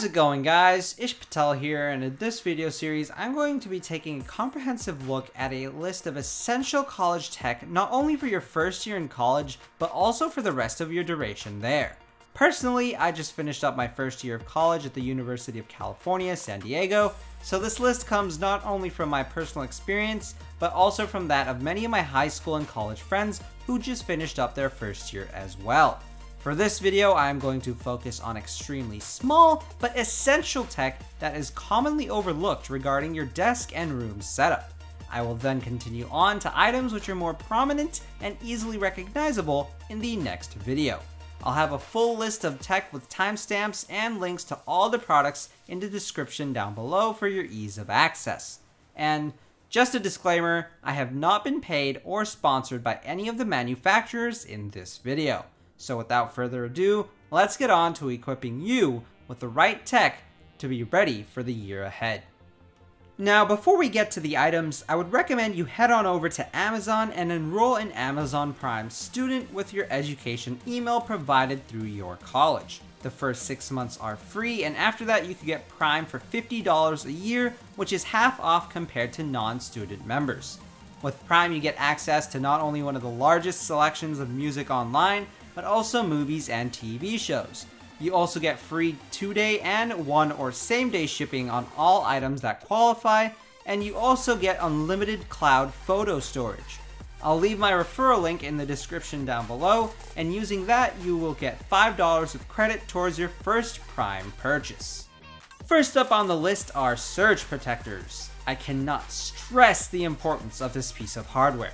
How's it going, guys? Patel here, and in this video series I'm going to be taking a comprehensive look at a list of essential college tech not only for your first year in college, but also for the rest of your duration there. Personally, I just finished up my first year of college at the University of California, San Diego, so this list comes not only from my personal experience, but also from that of many of my high school and college friends who just finished up their first year as well. For this video, I am going to focus on extremely small but essential tech that is commonly overlooked regarding your desk and room setup. I will then continue on to items which are more prominent and easily recognizable in the next video. I'll have a full list of tech with timestamps and links to all the products in the description down below for your ease of access. And just a disclaimer, I have not been paid or sponsored by any of the manufacturers in this video. So without further ado, let's get on to equipping you with the right tech to be ready for the year ahead. Now, before we get to the items, I would recommend you head on over to Amazon and enroll in Amazon Prime Student with your education email provided through your college. The first 6 months are free, and after that you can get Prime for $50 a year, which is half off compared to non-student members. With Prime, you get access to not only one of the largest selections of music online, but also movies and TV shows. You also get free 2-day and 1 or same-day shipping on all items that qualify, and you also get unlimited cloud photo storage. I'll leave my referral link in the description down below, and using that you will get $5 of credit towards your first Prime purchase. First up on the list are surge protectors. I cannot stress the importance of this piece of hardware.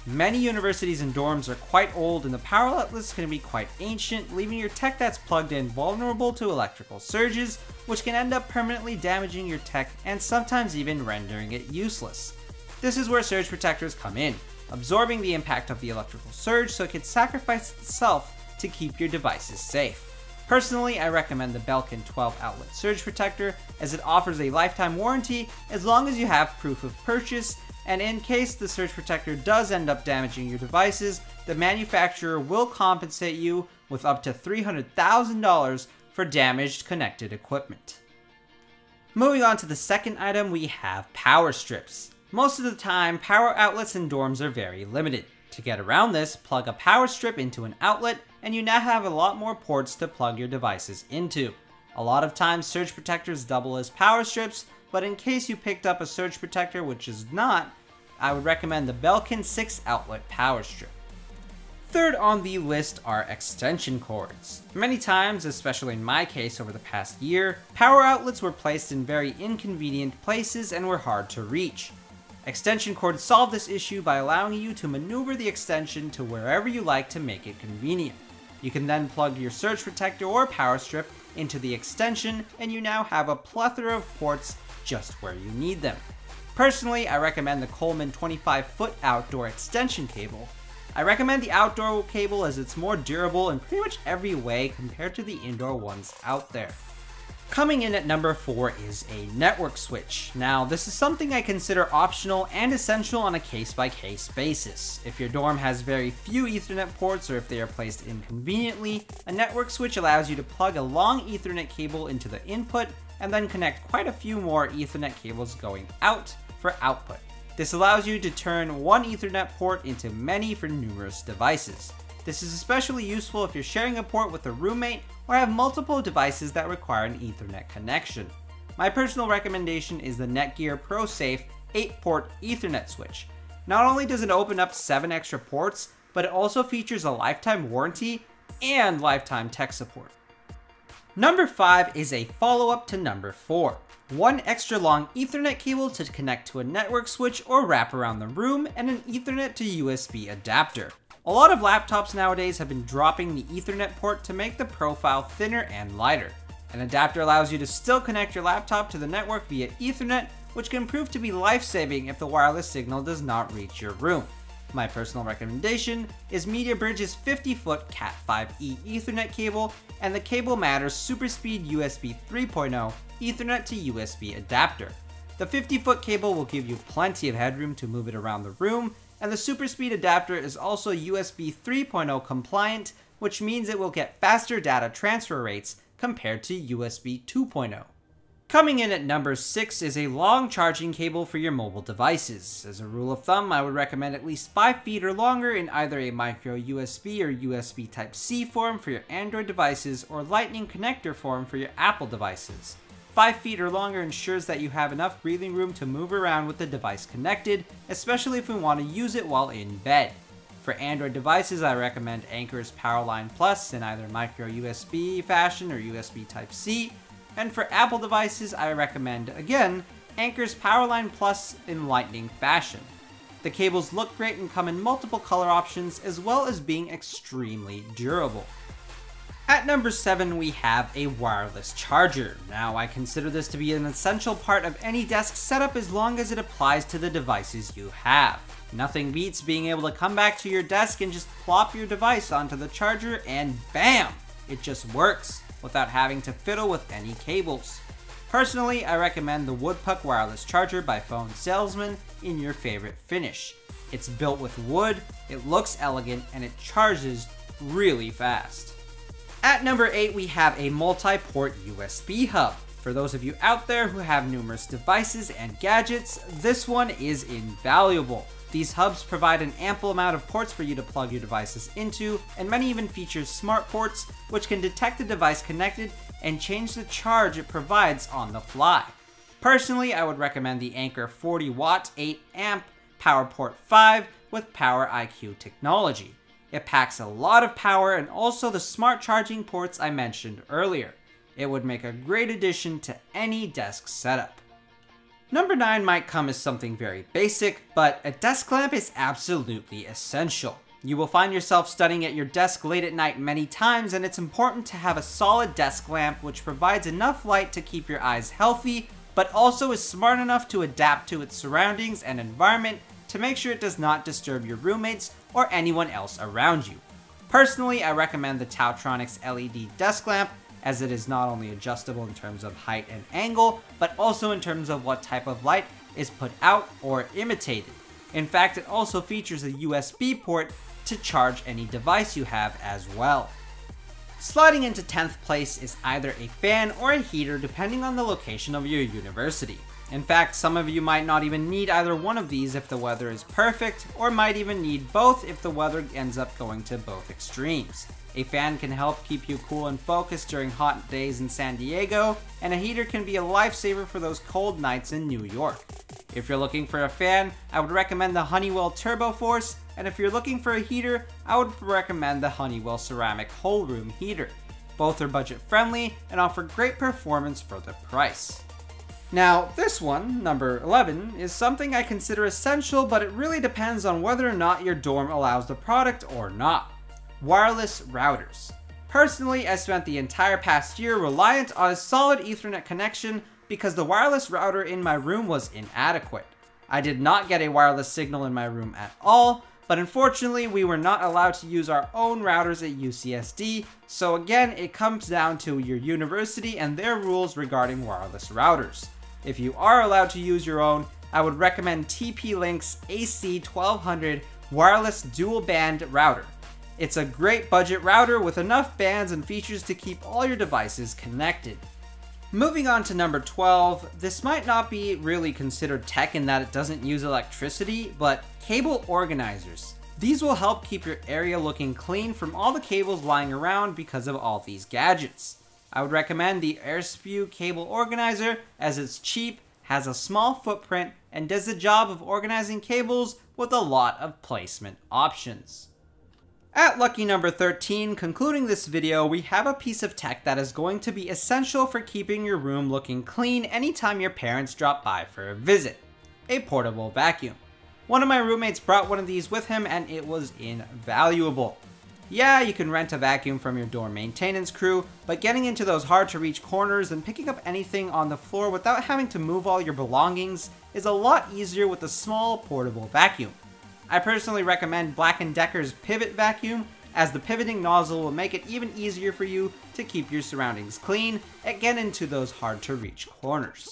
Many universities and dorms are quite old, and the power outlets can be quite ancient, leaving your tech that's plugged in vulnerable to electrical surges, which can end up permanently damaging your tech and sometimes even rendering it useless. This is where surge protectors come in, absorbing the impact of the electrical surge so it can sacrifice itself to keep your devices safe. Personally, I recommend the Belkin 12 outlet surge protector as it offers a lifetime warranty as long as you have proof of purchase, and in case the surge protector does end up damaging your devices, the manufacturer will compensate you with up to $300,000 for damaged connected equipment. Moving on to the second item, we have power strips. Most of the time, power outlets in dorms are very limited. To get around this, plug a power strip into an outlet, and you now have a lot more ports to plug your devices into. A lot of times, surge protectors double as power strips, but in case you picked up a surge protector which is not, I would recommend the Belkin 6 outlet power strip. Third on the list are extension cords. Many times, especially in my case over the past year, power outlets were placed in very inconvenient places and were hard to reach. Extension cords solve this issue by allowing you to maneuver the extension to wherever you like to make it convenient. You can then plug your surge protector or power strip into the extension, and you now have a plethora of ports just where you need them. Personally, I recommend the Coleman 25-foot outdoor extension cable. I recommend the outdoor cable as it's more durable in pretty much every way compared to the indoor ones out there. Coming in at number 4 is a network switch. Now, this is something I consider optional and essential on a case-by-case basis. If your dorm has very few Ethernet ports or if they are placed inconveniently, a network switch allows you to plug a long Ethernet cable into the input and then connect quite a few more Ethernet cables going out for output. This allows you to turn one Ethernet port into many for numerous devices. This is especially useful if you're sharing a port with a roommate or have multiple devices that require an Ethernet connection. My personal recommendation is the Netgear ProSafe 8-port Ethernet switch. Not only does it open up 7 extra ports, but it also features a lifetime warranty and lifetime tech support. Number 5 is a follow-up to number 4. One extra long Ethernet cable to connect to a network switch or wrap around the room, and an Ethernet to USB adapter. A lot of laptops nowadays have been dropping the Ethernet port to make the profile thinner and lighter. An adapter allows you to still connect your laptop to the network via Ethernet, which can prove to be life-saving if the wireless signal does not reach your room. My personal recommendation is MediaBridge's 50-foot Cat5e Ethernet cable and the Cable Matters SuperSpeed USB 3.0 Ethernet to USB adapter. The 50-foot cable will give you plenty of headroom to move it around the room, and the SuperSpeed adapter is also USB 3.0 compliant, which means it will get faster data transfer rates compared to USB 2.0. Coming in at number 6 is a long charging cable for your mobile devices. As a rule of thumb, I would recommend at least 5 feet or longer in either a micro USB or USB Type-C form for your Android devices or Lightning connector form for your Apple devices. 5 feet or longer ensures that you have enough breathing room to move around with the device connected, especially if we want to use it while in bed. For Android devices, I recommend Anker's Powerline Plus in either micro USB fashion or USB Type-C. And for Apple devices, I recommend, again, Anker's Powerline Plus in Lightning fashion. The cables look great and come in multiple color options, as well as being extremely durable. At number 7, we have a wireless charger. Now, I consider this to be an essential part of any desk setup as long as it applies to the devices you have. Nothing beats being able to come back to your desk and just plop your device onto the charger and BAM! It just works, without having to fiddle with any cables. Personally, I recommend the Woodpuck wireless charger by Phone Salesman in your favorite finish. It's built with wood, it looks elegant, and it charges really fast. At number 8, we have a multi-port USB hub. For those of you out there who have numerous devices and gadgets, this one is invaluable. These hubs provide an ample amount of ports for you to plug your devices into, and many even feature smart ports, which can detect the device connected and change the charge it provides on the fly. Personally, I would recommend the Anker 40 watt 8 amp PowerPort 5 with Power IQ technology. It packs a lot of power and also the smart charging ports I mentioned earlier. It would make a great addition to any desk setup. Number 9 might come as something very basic, but a desk lamp is absolutely essential. You will find yourself studying at your desk late at night many times, and it's important to have a solid desk lamp which provides enough light to keep your eyes healthy, but also is smart enough to adapt to its surroundings and environment to make sure it does not disturb your roommates or anyone else around you. Personally, I recommend the Tautronics LED desk lamp, as it is not only adjustable in terms of height and angle, but also in terms of what type of light is put out or imitated. In fact, it also features a USB port to charge any device you have as well. Sliding into 10th place is either a fan or a heater depending on the location of your university. In fact, some of you might not even need either one of these if the weather is perfect, or might even need both if the weather ends up going to both extremes. A fan can help keep you cool and focused during hot days in San Diego, and a heater can be a lifesaver for those cold nights in New York. If you're looking for a fan, I would recommend the Honeywell Turbo Force, and if you're looking for a heater, I would recommend the Honeywell Ceramic Whole Room Heater. Both are budget friendly and offer great performance for the price. Now, this one, number 11, is something I consider essential, but it really depends on whether or not your dorm allows the product or not. Wireless routers. Personally, I spent the entire past year reliant on a solid Ethernet connection because the wireless router in my room was inadequate. I did not get a wireless signal in my room at all, but unfortunately we were not allowed to use our own routers at UCSD, so again it comes down to your university and their rules regarding wireless routers. If you are allowed to use your own, I would recommend TP-Link's AC1200 wireless dual band router. It's a great budget router with enough bands and features to keep all your devices connected. Moving on to number 12, this might not be really considered tech in that it doesn't use electricity, but cable organizers. These will help keep your area looking clean from all the cables lying around because of all these gadgets. I would recommend the AirSpew cable organizer as it's cheap, has a small footprint, and does the job of organizing cables with a lot of placement options. At lucky number 13, concluding this video, we have a piece of tech that is going to be essential for keeping your room looking clean anytime your parents drop by for a visit. A portable vacuum. One of my roommates brought one of these with him and it was invaluable. Yeah, you can rent a vacuum from your dorm maintenance crew, but getting into those hard to reach corners and picking up anything on the floor without having to move all your belongings is a lot easier with a small portable vacuum. I personally recommend Black & Decker's Pivot Vacuum, as the pivoting nozzle will make it even easier for you to keep your surroundings clean and get into those hard to reach corners.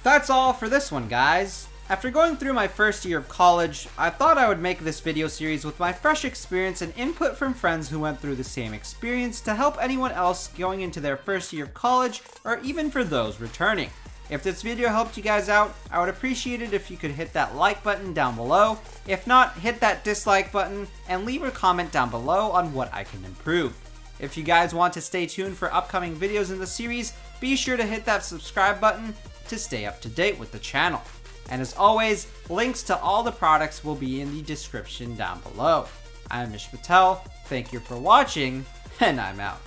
That's all for this one, guys. After going through my first year of college, I thought I would make this video series with my fresh experience and input from friends who went through the same experience to help anyone else going into their first year of college, or even for those returning. If this video helped you guys out, I would appreciate it if you could hit that like button down below. If not, hit that dislike button and leave a comment down below on what I can improve. If you guys want to stay tuned for upcoming videos in the series, be sure to hit that subscribe button to stay up to date with the channel. And as always, links to all the products will be in the description down below. I'm Patel, thank you for watching, and I'm out.